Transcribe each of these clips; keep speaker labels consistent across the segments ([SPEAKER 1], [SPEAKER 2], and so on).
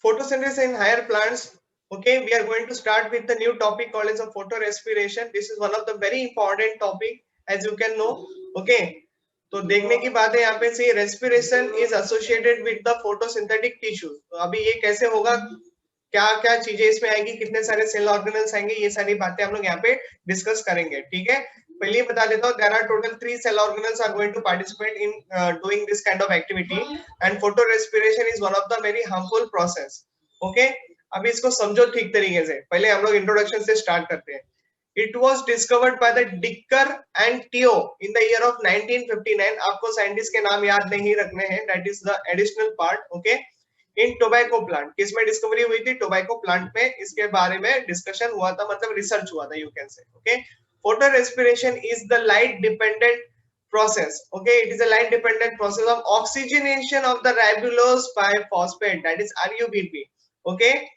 [SPEAKER 1] photosynthesis in higher plants. Okay, we are going to start with the new topic called as a photorespiration. This is one of the very important topic, as you can know. Okay, तो देखने की बात है यहाँ पे से respiration is associated with the photosynthetic tissues. तो अभी ये कैसे होगा, क्या क्या चीजें इसमें आएंगी, कितने सारे सेल ऑर्गेनल्स आएंगे, ये सारी बातें हम लोग यहाँ पे डिस्कस करेंगे. ठीक है, पहले बता देता हूँ, there are total 3 cell organelles are going to participate in doing this kind of activity, and photorespiration is one of the very harmful process. Okay, अभी इसको समझो ठीक तरीके से. पहले हम लोग इंट्रोडक्शन से स्टार्ट करते हैं. It was discovered by the Dicker and Teo in the year of 1959. आपको साइंटिस्ट के नाम याद नहीं रखने हैं, that is the additional part. Okay, in tobacco plant. किसमें डिस्कवरी हुई थी? टोबैको प्लांट में. इसके बारे में डिस्कशन हुआ था, मतलब रिसर्च हुआ था, you can say. Okay, photo respiration is the light dependent process. Okay, it is a light dependent process of oxygenation of the ribulose phosphate, that is RUBP. Okay,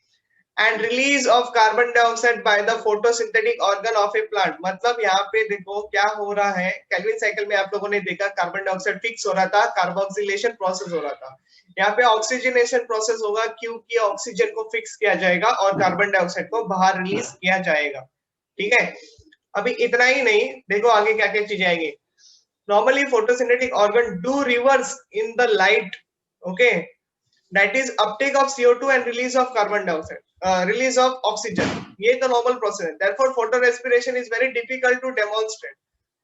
[SPEAKER 1] and release of carbon dioxide by the photosynthetic organ of a plant. मतलब यहाँ पे देखो क्या हो रहा है. Calvin cycle में आप लोगों ने देखा कार्बन डाइऑक्साइड फिक्स हो रहा था, कार्बोक्सिलेशन प्रोसेस हो रहा था. यहाँ पे ऑक्सीजनेशन प्रोसेस होगा, क्योंकि ऑक्सीजन को फिक्स किया जाएगा और कार्बन डाइऑक्साइड को बाहर रिलीज किया जाएगा. ठीक है, अभी इतना ही नहीं, देखो आगे क्या क्या चीजें आएंगी. Normally photosynthetic organ do reverse in the light. Okay, that is uptake of CO2 and release of carbon dioxide, release of oxygen. ये तो normal process है. Therefore photorespiration is very difficult to demonstrate.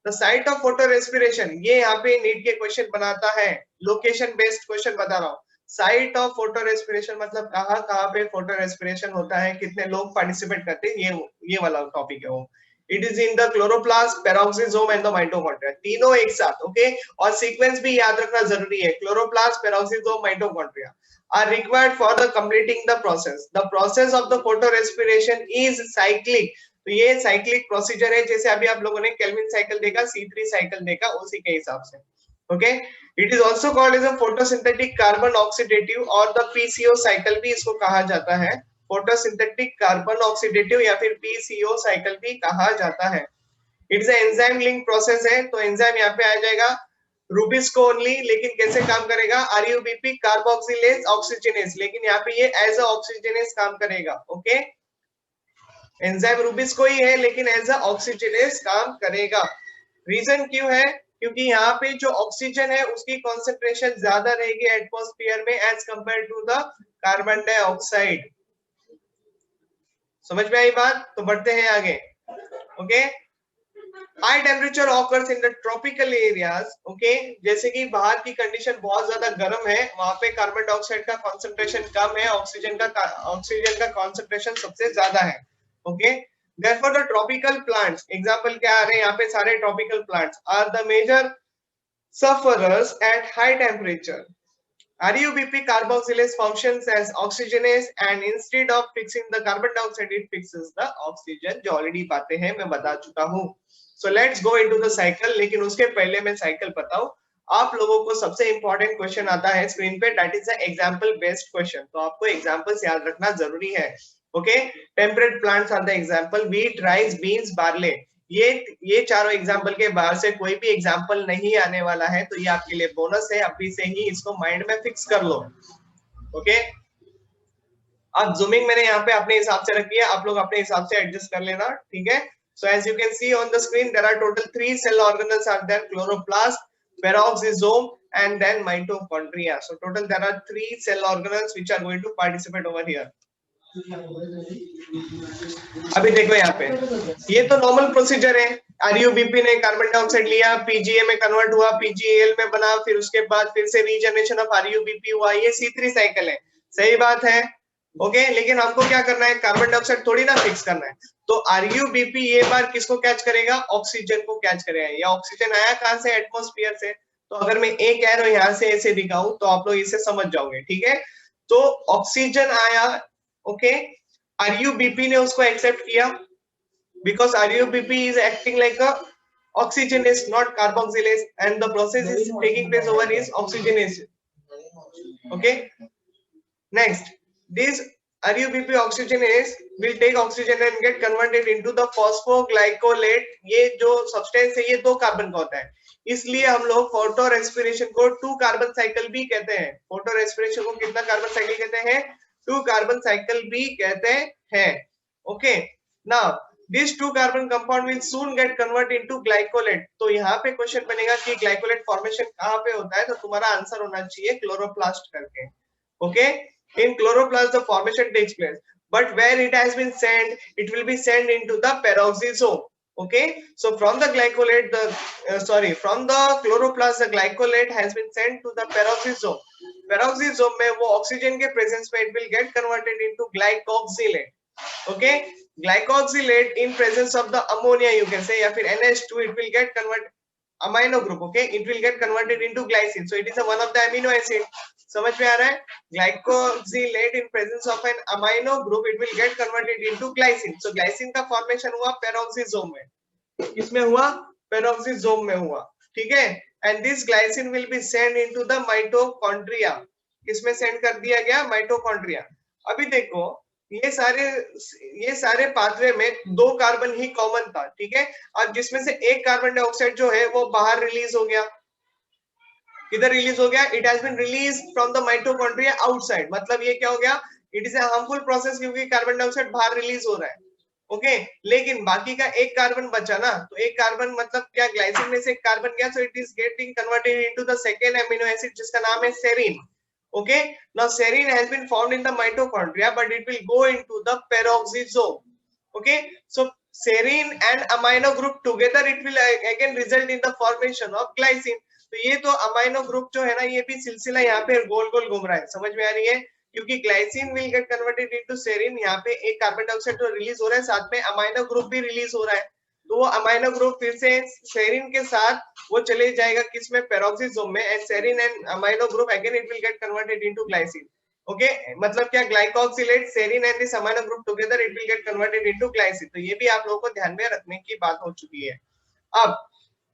[SPEAKER 1] The site of photorespiration, ये यहाँ पे NEET के question बनाता है, location based question बता रहा हूँ. साइट ऑफ फोटोरेस्पिरेशन मतलब कहाँ कहाँ पे फोटोरेस्पिरेशन होता है, कितने लोग पार्टिसिपेट करते हैं, ये वाला टॉपिक है वो. It is in the chloroplast, peroxisome and the mitochondria. तीनों एक साथ. ओके, और सीक्वेंस भी याद रखना जरूरी है. Chloroplast, peroxisome, mitochondria are required for the completing the process. The process of the photorespiration is cyclic. तो ये साइक्लिक प्रोसीजर है. जैसे अभी आप लोगों ने केल्विन साइकिल देखा, C3 साइकिल देखा, उसी के हिसाब से. Okay, it is also called as a photosynthetic carbon oxidative और द PCO साइकिल भी इसको कहा जाता है. फोटोसिंथेटिक कार्बन ऑक्सीडेटिव या फिर PCO साइकिल भी कहा जाता है. It's a enzyme link process है. तो एंजाइम यहाँ पे आ जाएगा रूबिस्को ओनली, लेकिन कैसे काम करेगा? RUBP कार्बोक्सिलेज ऑक्सीजनेज, लेकिन यहाँ पे ये एज अ ऑक्सीजनेज काम करेगा. ओके, एंजाइम रूबिस्को ही है लेकिन एज अ ऑक्सीजनेज काम करेगा. रीजन क्यों है? क्योंकि यहाँ पे जो ऑक्सीजन है उसकी कॉन्सेंट्रेशन ज्यादा रहेगी एटमॉस्फेयर में as compare to the carbon dioxide. समझ में आई बात? तो बढ़ते हैं आगे. Okay, high temperature occurs in the tropical areas. Okay, जैसे कि बाहर की कंडीशन बहुत ज्यादा गर्म है, वहां पे कार्बन डाइऑक्साइड का कॉन्सेंट्रेशन कम है, ऑक्सीजन का कॉन्सेंट्रेशन सबसे ज्यादा है. Okay, therefore the tropical plants, example क्या आ रहे हैं यहाँ पे? सारे tropical plants are the major sufferers at high temperature. RUBP carboxylase functions as oxygenase and instead of fixing the carbon dioxide it fixes the oxygen. जो already बातें हैं मैं बता चुका हूँ. So let's go into the cycle. लेकिन उसके पहले मैं साइकिल बताऊं. आप लोगों को सबसे इंपॉर्टेंट क्वेश्चन आता है स्क्रीन पे, that is the example based question. तो आपको एग्जांपल्स याद रखना जरूरी है. Okay, temperate plants are the example, wheat, rice, beans, barley. ये चारों एग्जांपल के बाहर से कोई भी एग्जांपल नहीं आने वाला है, तो ये आपके लिए बोनस है. अभी से ही इसको माइंड में फिक्स कर लो. ओके, अब जूमिंग मैंने यहाँ पे अपने हिसाब से रखी है, आप लोग अपने हिसाब से एडजस्ट कर लेना. ठीक है, so as you can see on the screen there are total 3 cell organelles are there: chloroplast, peroxisome and then mitochondria. So total there are 3 cell organelles which are going to participate over here. अभी देखो यहाँ पे, ये तो normal procedure है. RUBP ने carbon dioxide लिया, PGA में कन्वर्ट हुआ, PGAL में बना, फिर उसके बाद फिर से रीजनरेशन ऑफ RUBP हुआ. ये C3 साइकिल है. सही बात है. ओके, लेकिन हमको क्या करना है? कार्बन डाइऑक्साइड थोड़ी ना फिक्स करना है. तो RUBP ये बार किसको कैच करेगा? ऑक्सीजन को कैच करेगा. या ऑक्सीजन आया कहां से? एटमॉस्फेयर से. तो अगर मैं एक एरो यहाँ से ऐसे दिखाऊं तो आप लोग इसे समझ जाओगे. ठीक है, तो ऑक्सीजन आया. ओके, RUBP ने उसको एक्सेप्ट किया because RUBP is acting like a oxygenase, not carboxylase, and the process is taking place over is oxygenation. Okay, next this RUBP oxygenase will take oxygen and get converted into the phosphoglycolate. ये जो substance है ये 2 carbon का होता है, इसलिए हम लोग फोटो रेस्पिरेशन को 2 कार्बन साइकिल भी कहते हैं. फोटो रेस्पिरेशन को कितना कार्बन साइकिल कहते हैं? टू कार्बन साइकिल भी कहते हैं। Okay, now this two carbon compound will soon get convert into glycolate. तो यहाँ पे क्वेश्चन बनेगा कि ग्लाइकोलेट फॉर्मेशन कहाँ पे होता है, तो तुम्हारा आंसर होना चाहिए क्लोरोप्लास्ट करके। Okay, in chloroplast the formation takes place, but where it has been sent, it will be sent into the peroxisome. Okay, so from the glycolate, from the chloroplast, the glycolate has been sent to the peroxisome. Peroxisome में वो oxygen के presence में it will get converted into glycoxylate. Okay, glycoxylate in presence of the ammonia you can say, या फिर NH2, it will get converted amino group. Okay, it will get converted into glycine, so it is a one of the amino acid. समझ में आ रहा है? Glycoxylate in presence of an amino group, it will get converted into glycine. So glycine का formation हुआ peroxisome में, किसमें हुआ? peroxisome में हुआ, ठीक है? And this glycine will be sent into the mitochondria. किसमें सेंड कर दिया गया? माइटोकॉन्ड्रिया। अभी देखो ये सारे पाथवे में 2 कार्बन ही कॉमन था, ठीक है? अब जिसमें से एक कार्बन डाइऑक्साइड जो है वो बाहर रिलीज हो गया। किधर रिलीज हो गया? It has been release from the mitochondria outside. मतलब ये क्या हो गया? It is a harmful process, क्योंकि कार्बन डाइऑक्साइड बाहर रिलीज हो रहा है। ओके, लेकिन बाकी का एक कार्बन बचा ना, तो एक कार्बन मतलब क्या? ग्लाइसिन में से एक कार्बन गया, so it is getting converted into the second amino acid जिसका नाम है serine. Okay, now serine has been formed in the mitochondria, but it will go into the peroxisome. Okay, so serine and amino group together, it will again result in the formation of glycine. तो ये तो amino group जो है ना, ये भी सिलसिला यहाँ पे गोल गोल घूम रहा है, समझ में आ रही है? क्योंकि glycine will get converted into serine, यहाँ पे एक कार्बन डाइऑक्साइड तो रिलीज हो रहा है, साथ में अमाइनो ग्रुप भी रिलीज हो रहा है। तो वो अमाइनो ग्रुप फिर से सेरीन के साथ वो चले जाएगा किसमें? पेरोक्सिसोम में। And serine and amino group again it will get converted into glycine. Okay, मतलब क्या? Glyoxylate, serine and this amino group together it will get converted into glycine. तो ये भी आप लोगों को ध्यान में रखने की बात हो चुकी है। अब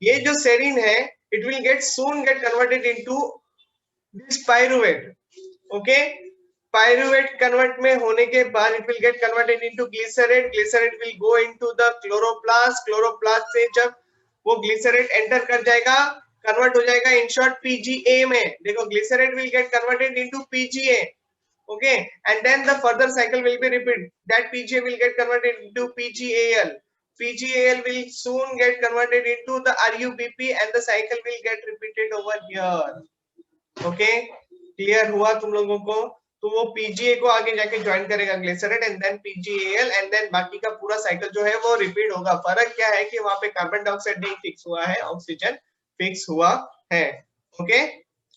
[SPEAKER 1] ये जो सेरीन है, it will gate soon gate converted into this pyruvate. Okay, pyruvate convert में होने के बाद it will get converted into glycerate. Glycerate will go into the chloroplast. Chloroplast से जब वो ग्लिसरेट एंटर कर जाएगा, कन्वर्ट हो जाएगा इन शॉर्ट पीजीए में। देखो, glycerate will get converted into PGA. Okay, and then the further cycle will be repeat, that PGA will get converted into PGAL. PGAL will soon get converted into the RUBP and the cycle will get repeated over here. Okay, clear हुआ तुम लोगों को? तो वो PGA को आगे जाके join करेगा glycerate and then PGAL, and then बाकी का पूरा साइकिल जो है वो रिपीट होगा। फर्क क्या है कि वहां पे कार्बन डाइऑक्साइड नहीं फिक्स हुआ है, ऑक्सीजन फिक्स हुआ है। Okay,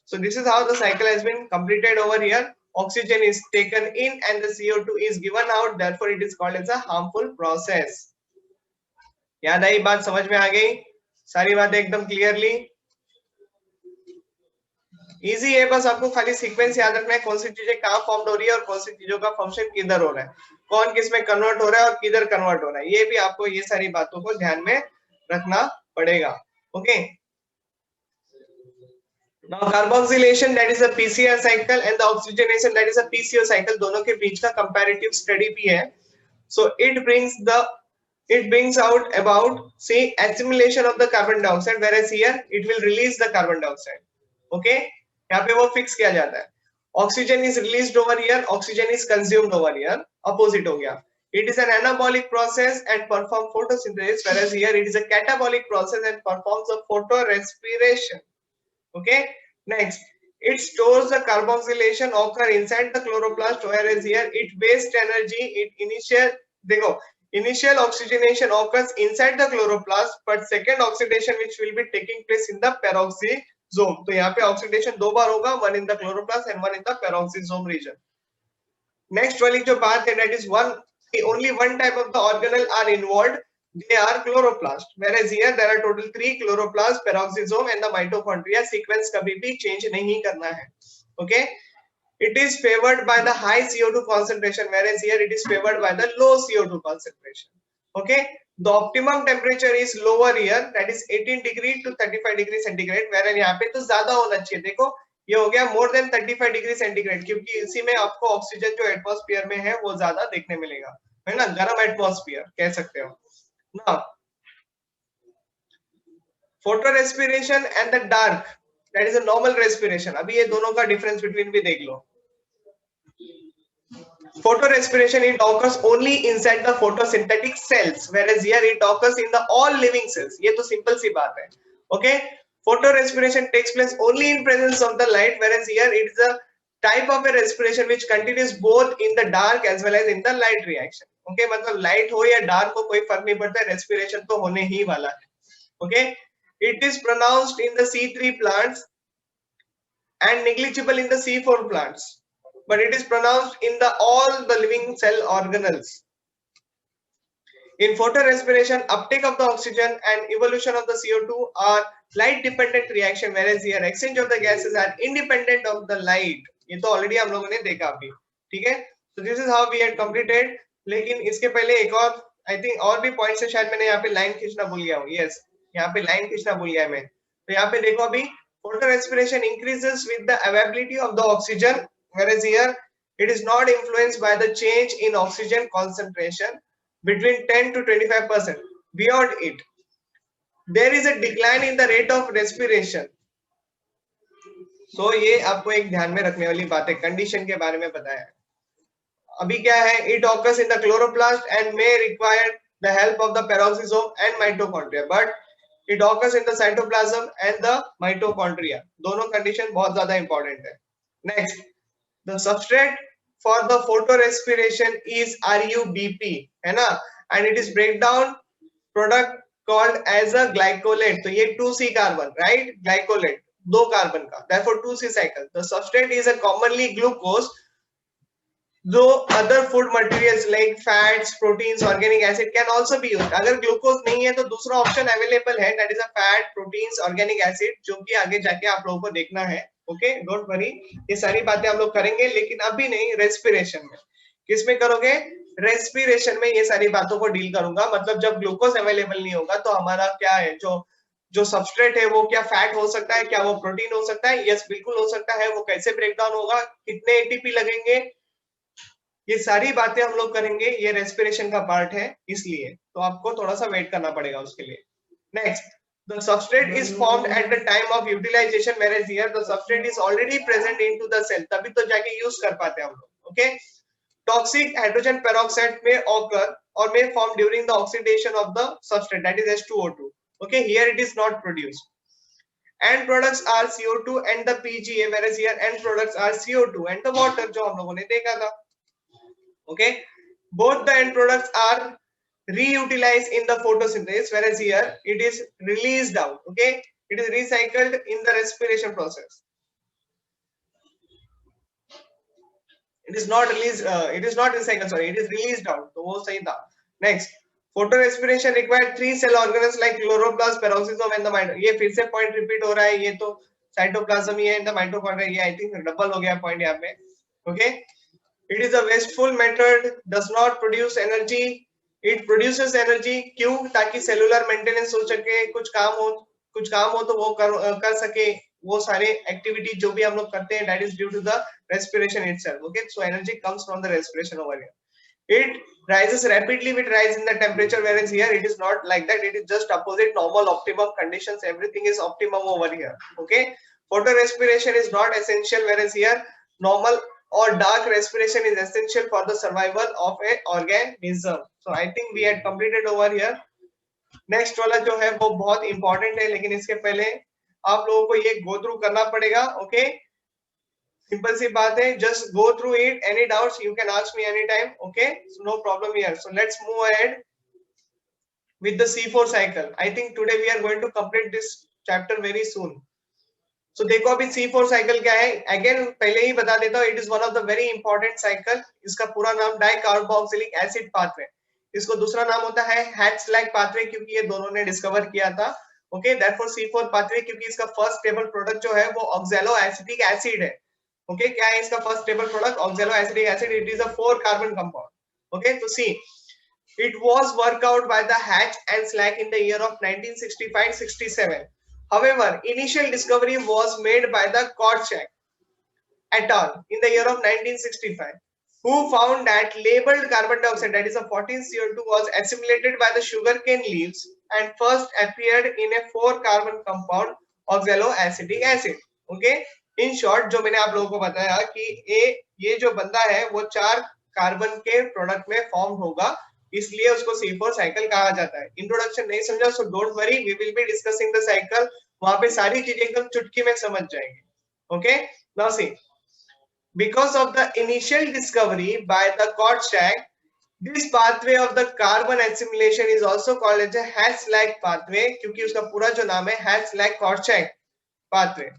[SPEAKER 1] so this is how the cycle has been completed over here. Oxygen is taken in and the CO2 is given out, therefore it is called as a harmful process. याद आई बात? समझ में आ गई? सारी बातें एकदम क्लियरली? इजी है, बस आपको खाली सीक्वेंस याद रखना है, कौन सी चीजें कहाँ फॉर्म हो रही है और कौन सी चीजों का फंक्शन किधर हो रहा है, कौन किस में कन्वर्ट हो रहा है और किधर कन्वर्ट हो रहा है। ये भी आपको ये सारी बातों को ध्यान में रखना पड़ेगा। Okay, now carboxylation that is a PCR cycle and the oxygenation that is a PCO cycle, दोनों के बीच का कंपैरेटिव स्टडी भी है। सो it brings out about say assimilation of the carbon dioxide, whereas here it will release the carbon dioxide. Okay, यहाँ पे वो fix किया जाता है। Oxygen is released over here, oxygen is consumed over here, opposite हो गया। It is an anabolic process and perform photosynthesis, whereas here it is a catabolic process and performs a photorespiration. Okay, next it stores the carboxylation occur inside the chloroplast, whereas here it wastes energy. It initial oxygenation occurs inside the chloroplast, but second oxidation which will be taking place in the peroxisome. तो यहाँ पे oxidation 2 बार होगा, one in the chloroplast and one in the peroxisome region. Next वाली जो बात है, that is only one type of the organelle are involved. They are chloroplast, whereas here there are total 3 chloroplast, peroxisome and the mitochondria. Sequence कभी भी change नहीं करना है. Okay, it is favored by the high CO2 concentration, whereas here it is favored by the low CO2 concentration. Okay, the optimum temperature is lower here, that is 18 degree to 35 degree centigrade, whereas यहाँ पे तो ज्यादा होना चाहिए। देखो ये हो गया more than 35 degree centigrade, क्योंकि इसी में आपको ऑक्सीजन जो एटमॉस्फेयर में है वो ज्यादा देखने मिलेगा, है ना? गर्म एटमॉस्फेयर कह सकते हो ना। Photo respiration and the dark, that is a normal respiration. अभी ये दोनों का डिफरेंस बिटवीन भी देख लो। Photorespiration, it occurs only inside the photosynthetic cells, whereas here it occurs in the all living cells. ये तो simple सी बात है. Okay, photorespiration takes place only in presence of the light, whereas here it is a type of a respiration which continues both in the dark as well as in the light reaction. Okay, मतलब light हो या dark हो कोई फर्क नहीं पड़ता, respiration तो होने ही वाला है. Okay, it is pronounced in the C3 plants and negligible in the C4 plants, but it is pronounced in the all the living cell organelles. In photorespiration, uptake of the oxygen and evolution of the CO2 are light dependent reaction, whereas here exchange of the gases are independent of the light. ये तो already हम लोगों ने देखा अभी, ठीक है? So this is how we had completed. लेकिन इसके पहले एक और I think और भी points है, शायद मैंने यहाँ पे लाइन खींचना भूल गया हूँ. Yes, यहाँ पे लाइन खींचना भूल गया मैं. तो यहाँ पे देखो अभी photorespiration increases with the availability of the oxygen, whereas here it is not influenced by the change in oxygen concentration between 10 to 25%. Beyond it, there is a decline in the rate of respiration. So ये आपको एक ध्यान में रखने वाली बात है, condition के बारे में बताया. अभी क्या है, it occurs in the chloroplast and may require the help of the peroxisome and mitochondria, but it occurs in the cytoplasm and the mitochondria. दोनों कंडीशन बहुत ज्यादा इंपॉर्टेंट है. Next, the substrate for the photorespiration is RUBP, है ना, and it is breakdown product called as a glycolate. तो ये 2C carbon, right? Glycolate, दो carbon का, therefore 2C cycle. The substrate is a commonly glucose, though other food materials like fats, proteins, organic acid can also be used. अगर glucose नहीं है तो दूसरा option available है, that is a fat, proteins, organic acid, जो कि आगे जाके आप लोगों को देखना है. ओके, डोंट वरी, ये सारी बातें हम लोग करेंगे, लेकिन अभी नहीं. रेस्पिरेशन में किसमें करोगे? रेस्पिरेशन में ये सारी बातों को डील करूंगा. मतलब जब ग्लूकोज अवेलेबल नहीं होगा तो हमारा क्या है, जो सबस्ट्रेट है वो क्या फैट हो सकता है, क्या वो प्रोटीन हो सकता है? यस, बिल्कुल हो सकता है. वो कैसे ब्रेकडाउन होगा, कितने एटीपी लगेंगे, ये सारी बातें हम लोग करेंगे. ये रेस्पिरेशन का पार्ट है, इसलिए तो आपको थोड़ा सा वेट करना पड़ेगा उसके लिए. Next, the substrate is formed at the time of utilization, whereas here the substrate is already present into the cell, तभी तो जाके यूज कर पाते हैं हम लोग. Okay, toxic hydrogen peroxide may occur or may form during the oxidation of the substrate, that is H2O2. okay, here it is not produced. End products are CO2 and the PGA, whereas here end products are CO2 and the water, जो हम लोगों ने देखा था. okay, both the end products are reutilized in the photosynthesis, whereas here it is released out. okay, it is recycled in the respiration process. It is not released, it is not recycled, sorry, it is released out. तो वो सही था. Next, photorespiration required 3 cell organelles like chloroplast, peroxisome and the mitochondria. ये फिर से point repeat हो रहा है, ये तो cytoplasm ही है, the mitochondria, ये I think double हो गया point यहाँ पे. okay, it is a wasteful method, does not produce energy. It produces energy, क्यों? ताकि सेलुलर मेंटेनेंस हो सके, कुछ काम हो तो वो कर सके. वो सारे एक्टिविटी जो भी हम लोग करते हैं, that is due to the respiration itself. okay, so energy comes from the respiration over here. It rises rapidly with rise in the temperature, whereas here it is not like that. It is just opposite normal optimum conditions. Everything is optimum over here. okay, photorespiration is not essential, whereas here normal or dark respiration is essential for the survival of a organism. So I think we had completed over here. Next वाला जो है वो बहुत important है, लेकिन इसके पहले आप लोगों को ये गो थ्रू करना पड़ेगा. ओके, सिंपल सी बात है, just go through it. Any doubts you can ask me any time. Okay, so no problem here. So let's move ahead with the C4 cycle. I think today we are going to complete this chapter very soon. So देखो अभी C4 cycle क्या है, again पहले ही बता देता हूँ. It is one of the very important cycle. इसका पूरा नाम डाइकार्बोक्सिलिक एसिड पाथवे. इसको दूसरा नाम होता है हैट्स-लाइक पाथवे, क्योंकि ये दोनों ने डिस्कवर किया था. ओके, दैटफॉर C4 पाथवे, क्योंकि इसका फर्स्ट स्टेबल प्रोडक्ट जो है वो ऑक्सैलो एसिटिक एसिड है. ओके, क्या है इसका first stable product? Oxalo acetic acid. It is a 4 carbon compound. Okay, तो सी it was worked out by the Hatch and Slack in the year of 1965-67. However, initial discovery was made by the Korchak et al. In the year of 1965, who found that labeled carbon dioxide, that is a 14 CO2, was assimilated by the sugarcane leaves and first appeared in a 4 carbon compound oxaloacetic acid. Okay, in short, जो मैंने आप लोगों को बताया कि ये जो बंदा है वो 4 कार्बन के प्रोडक्ट में फॉर्म होगा, इसलिए उसको C4 साइकिल कहा जाता है। इंट्रोडक्शन नहीं समझा so don't worry, we will be discussing the cycle, वहां पे सारी चीजें एकदम चुटकी में समझ जाएंगे। Okay, now see, because of the initial discovery by the Kortschak, this pathway of the carbon assimilation is also called as a Hatch-like pathway, क्योंकि उसका पूरा जो नाम है Hatch-like-Kortschak pathway.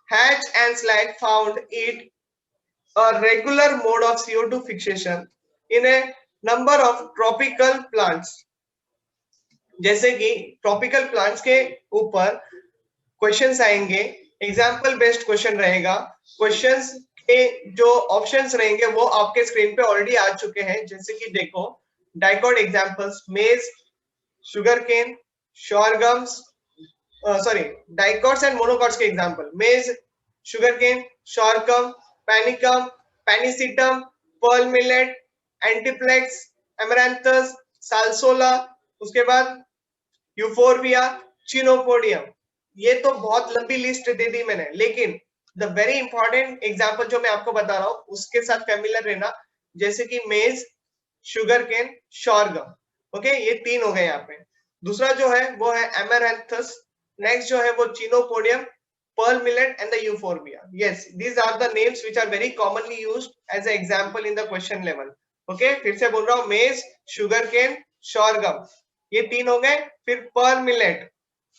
[SPEAKER 1] Hatch and Slack found it a regular mode of CO2 fixation in a number of tropical plants. जैसे कि tropical plants के ऊपर क्वेश्चंस आएंगे, एग्जाम्पल बेस्ड क्वेश्चन रहेगा। क्वेश्चंस के जो ऑप्शंस रहेंगे वो आपके स्क्रीन पे ऑलरेडी आ चुके हैं, जैसे कि देखो dicot examples, maize, sugar cane, sorghums, sorry dicots and monocots के example, maize, sugar cane, sorghum, panicum, pennisetum, pearl millet, atriplex, amaranthus, salsola, उसके बाद यूफोरबिया, चिनोपोडियम। ये तो बहुत लंबी लिस्ट दे दी मैंने, लेकिन द वेरी इंपॉर्टेंट एग्जांपल जो मैं आपको बता रहा हूँ उसके साथ फैमिलियर रहना, जैसे कि मेज, शुगर केन, शोरगम। ओके, ये तीन हो गए यहाँ पे। दूसरा जो है वो है एमेरैंथस, नेक्स्ट जो है वो chenopodium, pearl millet and the euphorbia. Yes, these are the names which are very commonly used as a example in the question level. Okay, फिर से बोल रहा हूँ, मेज, शुगर केन, शोरगम, ये तीन हो गए। फिर pearl millet,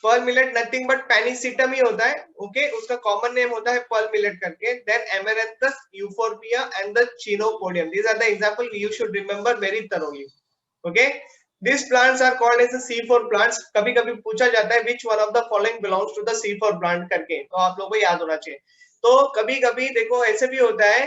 [SPEAKER 1] pearl millet nothing but pennisetum ही होता है। ओके, उसका कॉमन नेम होता है पर्ल मिलेट करके। Then amaranthus, euphorbia and the chenopodium, these are the example you should remember very thoroughly. Okay, these plants are called as the C4 plants. कभी कभी पूछा जाता है which one of the following belongs to the C4 plant करके, तो आप लोगों को याद होना चाहिए। तो कभी कभी देखो ऐसे भी होता है,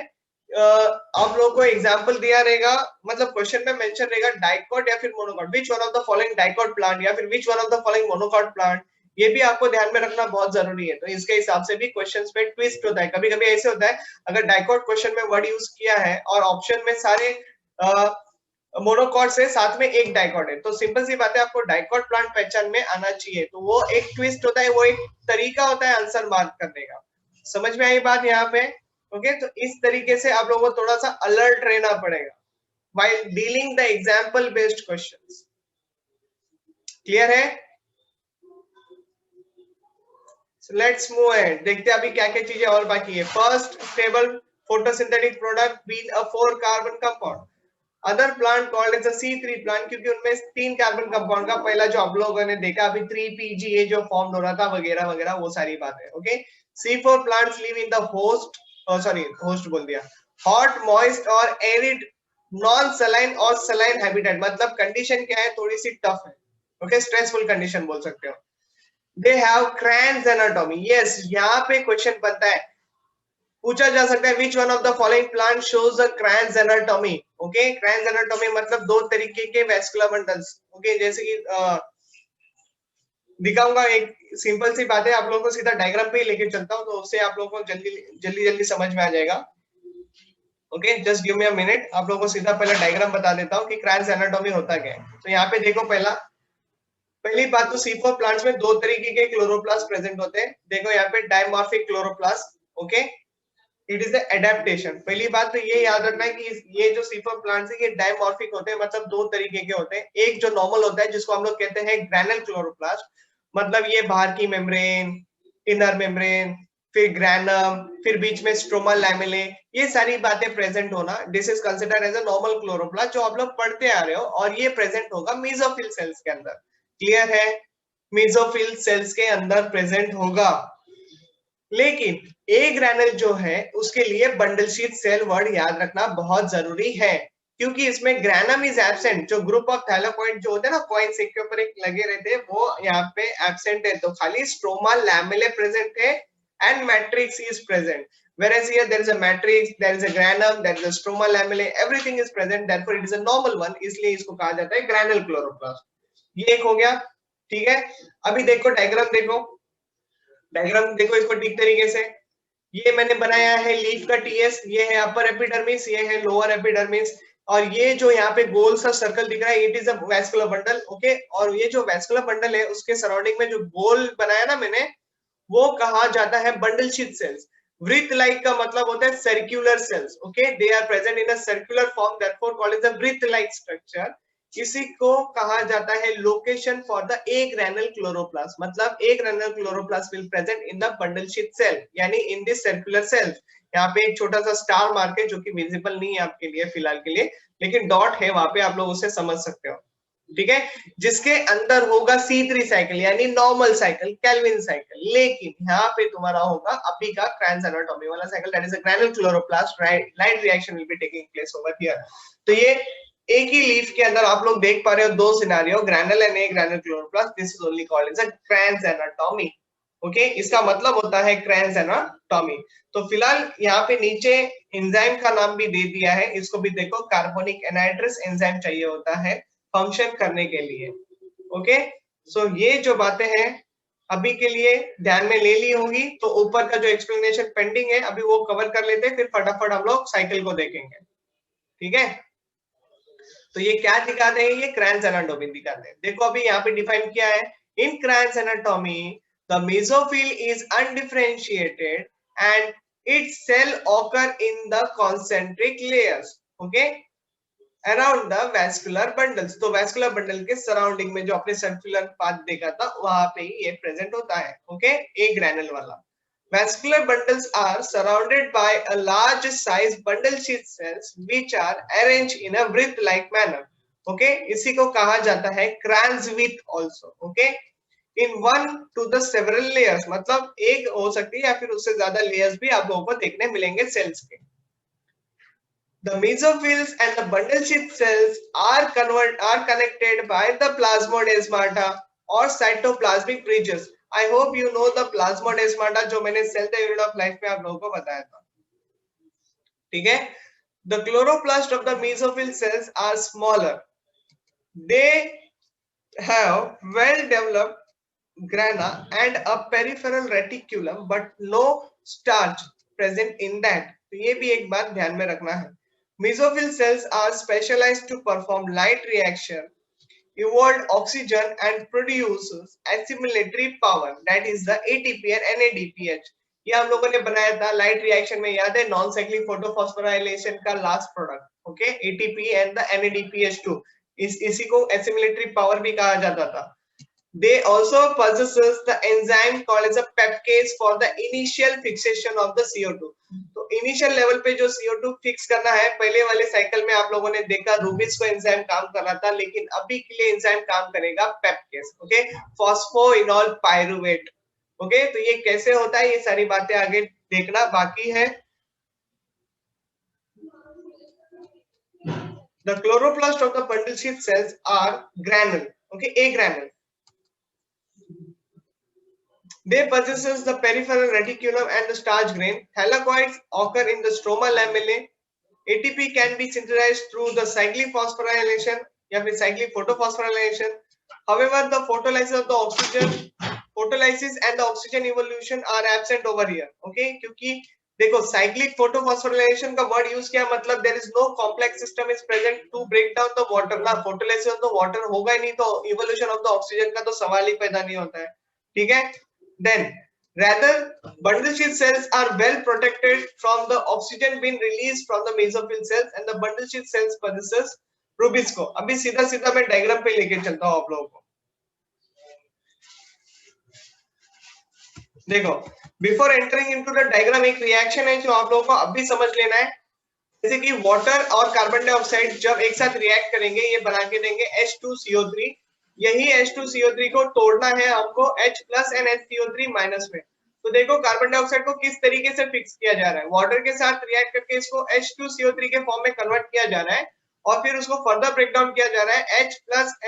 [SPEAKER 1] आप लोगों को एग्जांपल दिया रहेगा, मतलब क्वेश्चन में मेंशन रहेगा डाइकॉट या फिर monocot, which one of the following dicot plant या फिर which one of the following monocot plant, ये भी आपको ध्यान में रखना बहुत जरूरी है। तो इसके हिसाब से भी क्वेश्चंस पे ट्विस्ट होता है। कभी कभी ऐसे होता है, अगर डाइकॉट क्वेश्चन में वर्ड यूज किया है और ऑप्शन में सारे मोनोकॉट से साथ में एक डाइकॉट है, तो सिंपल सी बात है, आपको डाइकॉट प्लांट पहचान में आना चाहिए। तो वो एक ट्विस्ट होता है, वो एक तरीका होता है आंसर मार्क करने का। समझ में आई बात यहाँ पे? ओके, तो इस तरीके से आप लोगों को थोड़ा सा अलर्ट रहना पड़ेगा while dealing the example based questions. Clear है? So let's move ahead. देखते हैं अभी क्या क्या चीजें और बाकी है। First, stable photosynthetic product being a 4 carbon compound. Other plant called as C3 plant, क्योंकि उनमें 3 कार्बन कंपाउंड का पहला जो आप लोगों ने देखा अभी 3PGA जो फॉर्म हो रहा था वगैरह वगैरह, वो सारी बात है। Okay, C4 plants live in the host, sorry host बोल दिया, हॉट, मॉइस्ट और एरिड, नॉन सलाइन और सलाइन हैबिटेट। मतलब कंडीशन क्या है, थोड़ी सी टफ है। ओके, स्ट्रेसफुल कंडीशन बोल सकते हो। They have क्रैंस anatomy. यस, यहाँ पे क्वेश्चन बनता है, पूछा जा सकता है which one of the following plant shows a Kranz anatomy. Okay, Kranz anatomy मतलब दो तरीके के वैस्कुलर बंडल्स। ओके, जैसे कि दिखाऊंगा, एक सिंपल सी बात है, आप लोगों को सीधा डायग्राम पे ही लेके चलता हूँ, तो उससे आप लोगों को जल्दी समझ में आ जाएगा। Okay, just give me a minute, आप लोगों को सीधा पहले डायग्राम बता देता हूँ कि Kranz anatomy होता क्या है। तो यहाँ पे देखो, पहली बात तो C4 प्लांट्स में दो तरीके के क्लोरोप्लास्ट प्रेजेंट होते हैं। देखो यहाँ पे dimorphic chloroplast. Okay, it is adaptation. पहली बात तो ये याद रखना है कि ये जो C4 प्लांट्स है ये डायमॉर्फिक होते हैं, मतलब दो तरीके के होते हैं। एक जो नॉर्मल होता है जिसको हम लोग कहते हैं ग्रैनल क्लोरोप्लास्ट, मतलब ये बाहर की मेम्ब्रेन, इनर मेम्ब्रेन, फिर ग्रैनम, फिर बीच में स्ट्रोमा लैमेले, ये सारी बातें प्रेजेंट होना, this is considered as a normal chloroplast जो आप लोग पढ़ते आ रहे हो, और ये प्रेजेंट होगा मेसोफिल सेल्स के अंदर। क्लियर है? मेसोफिल सेल्स के अंदर प्रेजेंट होगा। लेकिन ए ग्रैनल जो है उसके लिए बंडल शीट सेल वर्ड याद रखना बहुत जरूरी है, क्योंकि इसमें ग्रैनम इज एब्सेंट। जो ग्रुप ऑफ थैलाकोइड जो होते हैं ना, कॉइन्स एक के ऊपर एक लगे रहते हैं, वो यहाँ पे एब्सेंट है। तो खाली स्ट्रोमा लैमेले प्रेजेंट है and matrix is present, whereas here there is a matrix, there is a granum, there is a stroma lamellae, everything is present, therefore it is a normal one, इसलिए इसको कहा जाता है ग्रैनल chloroplast. ये एक हो गया, ठीक है। अभी देखो डायग्राम देखो इसको ठीक तरीके से। ये मैंने बनाया है लीफ का टीएस, ये है अपर एपिडर्मिस, ये है लोअर एपिडर्मिस, और ये जो यहाँ पे गोल सा सर्कल दिख रहा है it is a vascular bundle. Okay, और ये जो वैस्कुलर बंडल है उसके सराउंडिंग में जो गोल बनाया ना मैंने, वो कहा जाता है बंडल शीथ सेल्स। वृत्त लाइक का मतलब होता है circular cells, okay, they are present in a circular form, therefore called as a वृत्त लाइक स्ट्रक्चर। इसी को कहा जाता है location for the A granule chloroplast, मतलब ए granule chloroplast will present in the bundle sheath cell, यानी in this circular cell. यहाँ पे एक छोटा सा स्टार मार्क है जो कि विजिबल नहीं है आपके लिए फिलहाल के लिए, लेकिन डॉट है वहां पे, आप लोग उसे समझ सकते हो, ठीक है, जिसके अंदर होगा C3 साइकिल यानी नॉर्मल साइकिल, केल्विन साइकिल, लेकिन यहाँ पे तुम्हारा होगा अभी का क्रांस एनाटॉमी वाला cycle, that is a granule chloroplast, light reaction will be taking place over here. तो ये एक ही लीफ के अंदर आप लोग देख पा रहे हो दो scenario, granule and a granule chloroplast, this is only called as a kranz anatomy, okay, इसका मतलब होता है क्रांस एनाटॉमी। तो फिलहाल यहाँ पे नीचे एंजाइम का नाम भी दे दिया है, इसको भी देखो, कार्बोनिक एनाहाइड्रेस एंजाइम चाहिए होता है फंक्शन करने के लिए, ओके। सो ये जो बातें हैं अभी के लिए ध्यान में ले ली होंगी, तो ऊपर का जो एक्सप्लेनेशन पेंडिंग है अभी वो कवर कर लेते हैं, फिर फटाफट हम लोग साइकिल को देखेंगे, ठीक है। तो ये क्या दिखाते हैं, ये क्रांस एनाटॉमी दिखाते हैं। देखो अभी यहाँ पे डिफाइन किया है, in Kranz anatomy the mesophyll is undifferentiated and its cell occur in the concentric layers, okay, around the vascular bundles। तो vascular bundle के सराउंडिंग में जो आपने सर्कुलर पाथ देखा था वहां पे ही ये प्रेजेंट होता है, ओके, एक ग्रैनुल वाला। vascular bundles are surrounded by a large size bundle sheath cells which are arranged in a wreath like manner, okay, इसी को कहा जाता है Cranswith also, okay, in one to the several layers, मतलब एक हो सकती है या फिर उससे ज्यादा लेयर्स भी आप लोगों को देखने मिलेंगे सेल्स के। The mesophils and the bundle sheath cells are connected by the plasmodesmata or cytoplasmic bridges। I hope you know the plasmodesmata जो मैंने cell the unit of life में आप लोगों को बताया था, ठीक है। The chloroplast of the mesophyll cells are smaller. They have well developed grana and a peripheral reticulum but no starch present in that। तो ये भी एक बात ध्यान में रखना है। Mesophyll cells are specialized to perform light reaction, evolve oxygen and produces assimilatory power, that is the ATP and NADPH। ये हम लोगों ने बनाया था लाइट रिएक्शन में, याद है, नॉन साइक्लिक फोटोफॉस्फोराइलेशन का last product, okay, ATP and the NADPH2, इसी को एसिमिलेटरी पावर भी कहा जाता था। They also possesses the enzyme called as a pepcase for the initial fixation of the CO2। तो इनिशियल लेवल पे जो CO2 फिक्स करना है, पहले वाले साइकिल में आप लोगों ने देखा रूबिस को एंजाइम काम कर रहा था, लेकिन अभी के लिए एंजाइम काम करेगा पेपकेस, ओके, फॉस्फोइनोल पाइरुवेट, ओके। तो ये कैसे होता है, ये सारी बातें आगे देखना बाकी है। The chloroplast of the bundle sheath cells are granule, okay, a granule। They possesses the peripheral reticulum and the starch grain. Thylakoids occur in the stroma lamellae. ATP can be synthesized through the cyclic phosphorylation या फिर cyclic photophosphorylation। However, the photolysis and the oxygen evolution are absent over here, okay, क्योंकि देखो cyclic photophosphorylation का word use किया, मतलब there is no complex system is present to break down the water ना, photolysis of the water होगा ही नहीं तो evolution of the oxygen का तो सवाल ही पैदा नहीं होता है, ठीक है। Then rather bundle sheath cells are well protected from the oxygen being released from the mesophyll cells and the bundle sheath cells possesses Rubisco। अभी सीधा सीधा मैं डायग्राम पे लेके चलता हूं आप लोगों को, देखो before entering into the diagram एक रिएक्शन है जो आप लोगों को अभी समझ लेना है, जैसे कि वाटर और कार्बन डाइऑक्साइड जब एक साथ रिएक्ट करेंगे ये बना के देंगे H2CO3। यही H2CO3 को तोड़ना है हमको H+ and HCO3- में। तो देखो कार्बन डाइऑक्साइड को किस तरीके से फिक्स किया जा रहा है, वाटर के साथ रिएक्ट करके इसको H2CO3 के फॉर्म में कन्वर्ट किया जा रहा है और फिर उसको फर्दर ब्रेक डाउन किया जा रहा है H+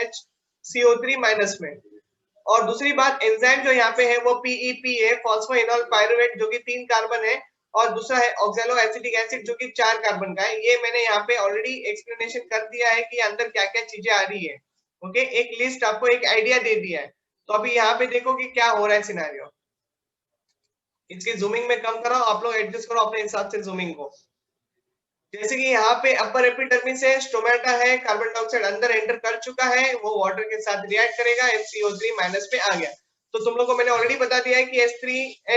[SPEAKER 1] HCO3- में। और दूसरी बात एंजाइम जो यहाँ पे है वो PEP है, फॉस्फोइनोल पाइरुवेट, जो कि 3 कार्बन है, और दूसरा है ऑक्सैलो एसिटिक एसिड जो कि 4 कार्बन का है। ये मैंने यहाँ पे ऑलरेडी एक्सप्लेनेशन कर दिया है कि अंदर क्या क्या चीजें आ रही है, ओके, एक लिस्ट आपको एक आइडिया दे दिया है। तो अभी यहाँ पे देखो कि क्या हो रहा है सिनेरियो, इसकी जूमिंग में कम कराओ, आप लोग एडजस्ट करो अपने हिसाब से जूमिंग को। जैसे कि यहाँ पे अपर एपिडर्मिस है, स्टोमेटा है, कार्बन डाइऑक्साइड अंदर एंटर कर चुका है, वो वाटर के साथ रिएक्ट करेगा, HCO3- में आ गया। तो तुम लोग को मैंने ऑलरेडी बता दिया है कि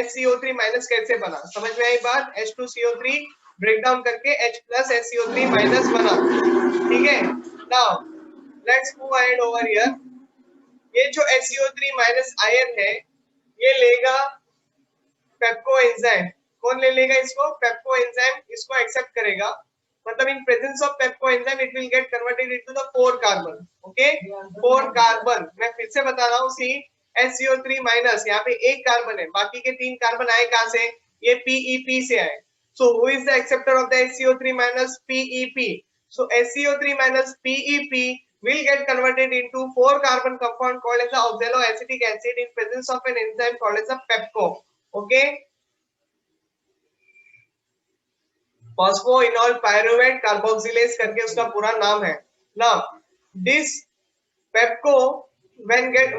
[SPEAKER 1] HCO3 माइनस कैसे बना, समझ में आई बात। H2CO3 ब्रेक डाउन करके H प्लस HCO3 माइनस बना, ठीक है। Now let's move ahead over here. ये जो HCO3 माइनस आयन है ये लेगा पेप्को एंजाइम। कौन ले लेगा इसको? पेप्को एंजाइम इसको एक्सेप्ट करेगा, मतलब in presence of PEPCO enzyme it will get converted into the 4 carbon. Okay, 4 carbon. मैं फिर से बता रहा हूं, सी HCO3 माइनस, यहाँ पे एक कार्बन है, बाकी के 3 कार्बन आए कहां से? ये PEP से आए। So who is the acceptor of the HCO3 minus? PEP। So HCO3 minus PEP will get converted into 4 carbon compound called as the oxaloacetic acid in presence of an enzyme called as the PEPCO. Okay, phosphoenol pyruvate carboxylase करके उसका पूरा नाम है। Now this PEPCO when get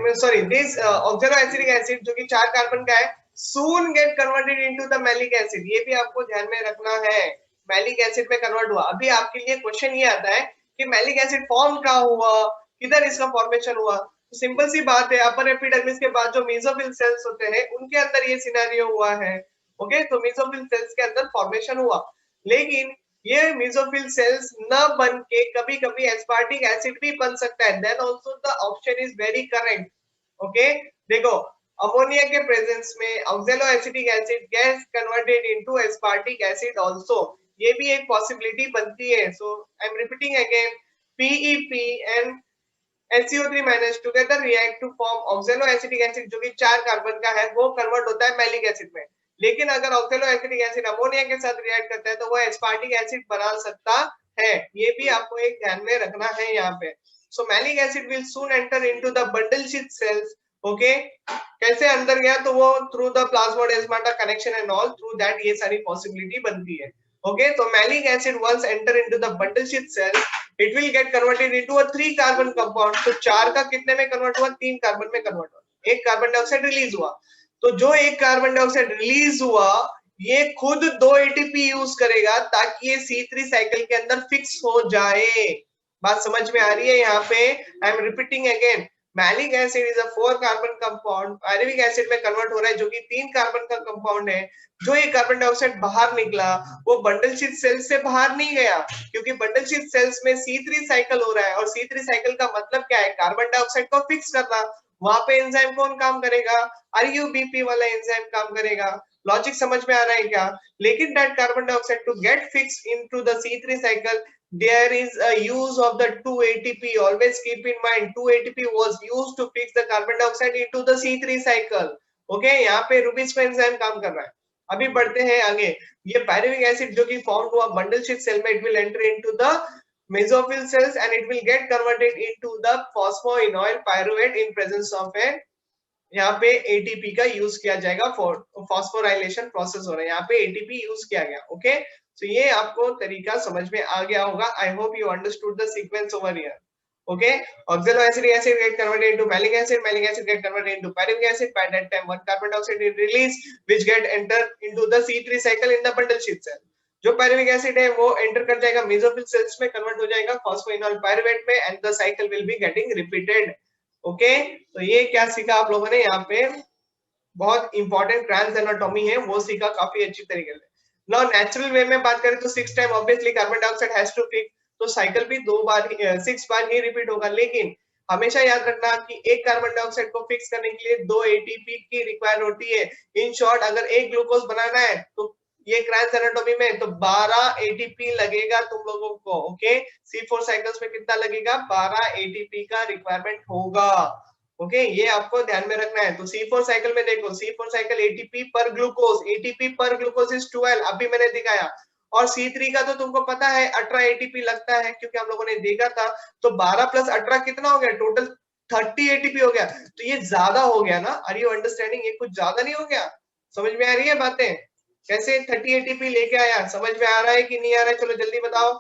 [SPEAKER 1] this oxaloacetic acid जो कि 4 carbon का है soon get converted into the malic acid। ये भी आपको ध्यान में रखना है, मैलिक एसिड में कन्वर्ट हुआ। अभी आपके लिए क्वेश्चन ये आता है कि मैलिक एसिड फॉर्म कहाँ हुआ, किधर इसका फॉर्मेशन हुआ। तो सिंपल सी बात है, अपर एपिडर्मिस के बाद जो मेसोफिल सेल्स होते हैं उनके अंदर ये सिनेरियो हुआ है। ओके, तो मेसोफिल सेल्स के अंदर फॉर्मेशन हुआ, लेकिन ये मेसोफिल सेल्स न बन के कभी कभी एस्पार्टिक एसिड भी बन सकता है। Then also the option is very correct. Okay, देखो अमोनिया के प्रेजेंस में oxaloacetic acid gets converted into aspartic acid also, ये भी एक पॉसिबिलिटी बनती है। So I am repeating again, PEP and HCO3 minus together react to form oxaloacetic acid जो कि 4 कार्बन का है, वो कन्वर्ट होता है मैलिक एसिड में। लेकिन अगर ऑक्सैलोएसिटिक एसिड अमोनिया के साथ रिएक्ट करता है तो वो एस्पार्टिक एसिड बना सकता है, ये भी आपको एक ध्यान में रखना है यहाँ पे। So malic acid will soon enter into the bundle sheath cells. Okay, कैसे अंदर गया? तो वो through the plasmodesmata connection and all, through that ये सारी पॉसिबिलिटी बनती है। ओके, तो malic acid once enter into the bundle sheath cell it will get converted into a 3 carbon compound। तो 4 का कितने में कन्वर्ट हुआ? 3 कार्बन में कन्वर्ट हुआ, एक कार्बन डाइऑक्साइड रिलीज हुआ। तो जो एक कार्बन डाइऑक्साइड रिलीज हुआ ये खुद 2 ATP यूज करेगा ताकि ये C3 साइकिल के अंदर फिक्स हो जाए। बात समझ में आ रही है यहाँ पे? आई am repeating again, malic acid is a 4 carbon compound, pyruvic acid में कन्वर्ट हो रहा है जो कि 3 कार्बन का कंपाउंड है। जो ये कार्बन डाइऑक्साइड बाहर निकला वो बंडल शीथ सेल से बाहर नहीं गया, क्योंकि बंडल शीथ सेल्स में C3 साइकिल हो रहा है, और C3 साइकिल का मतलब क्या है? कार्बन डाइऑक्साइड को फिक्स करना। वहां पे एंजाइम कौन काम करेगा? RUBP वाला एंजाइम काम करेगा। लॉजिक समझ में आ रहा है क्या? लेकिन that carbon dioxide to get fix into the C3 cycle there is a use of the 2 ATP। always keep in mind 2 ATP was used to fix the carbon dioxide into the C3 cycle। okay, यहाँ पे rubisco enzyme काम कर रहा है। अभी बढ़ते हैं आगे। ये पायरुविक एसिड जो कि फॉर्म हुआ बंडल शीथ सेल में, it will enter into the mesophyll cells and it will get converted into the phosphoenol pyruvate in presence of a, यहाँ पे ATP का यूज किया जाएगा, फॉस्फोराइलेशन प्रोसेस हो रहा है, यहाँ पे ATP यूज किया गया। ओके, तो ये आपको तरीका समझ में आ गया होगा। I hope you understood the sequence over here. Okay, oxaloacetic acid get converted into malic acid get converted into pyruvic acid। by that time one carbon dioxide is released which get enter into the C3 cycle in the bundle sheath cell। जो pyruvic acid है वो enter कर जाएगा mesophyll cells में, convert हो जाएगा phosphoenol pyruvate में, and the cycle will be getting repeated. Okay, तो ये क्या सीखा आप लोगों ने? यहाँ पे बहुत इंपॉर्टेंट ट्रांस एनाटॉमी है वो सीखा काफी अच्छी तरीके से। नाउ नेचुरल वे में बात करें तो 6 time obviously carbon dioxide has to fix, तो साइकिल भी 6 बार ही रिपीट होगा। लेकिन हमेशा याद रखना कि एक कार्बन डाइऑक्साइड को फिक्स करने के लिए 2 ATP की रिक्वायर होती है। इन शॉर्ट, अगर एक ग्लूकोज बनाना है तो ये ट्रांस एनाटॉमी में तो 12 ATP लगेगा तुम लोगों को। ओके, C4 साइकिल्स में कितना लगेगा? 12 ATP का रिक्वायरमेंट होगा। ओके, ये आपको ध्यान में रखना है। तो C4 साइकिल में देखो, C4 साइकिल ATP पर ग्लूकोज इज 12, अभी मैंने दिखाया। और C3 का तो तुमको पता है 18 ATP लगता है, क्योंकि हम लोगों ने देखा था। तो 12 प्लस 18 कितना हो गया? टोटल 30 ATP हो गया। तो ये ज्यादा हो गया ना? Are you understanding? ये कुछ ज्यादा नहीं हो गया? समझ में आ रही है बातें? कैसे 30 ATP लेके आया? समझ में आ रहा है कि नहीं आ रहा है? चलो जल्दी बताओ।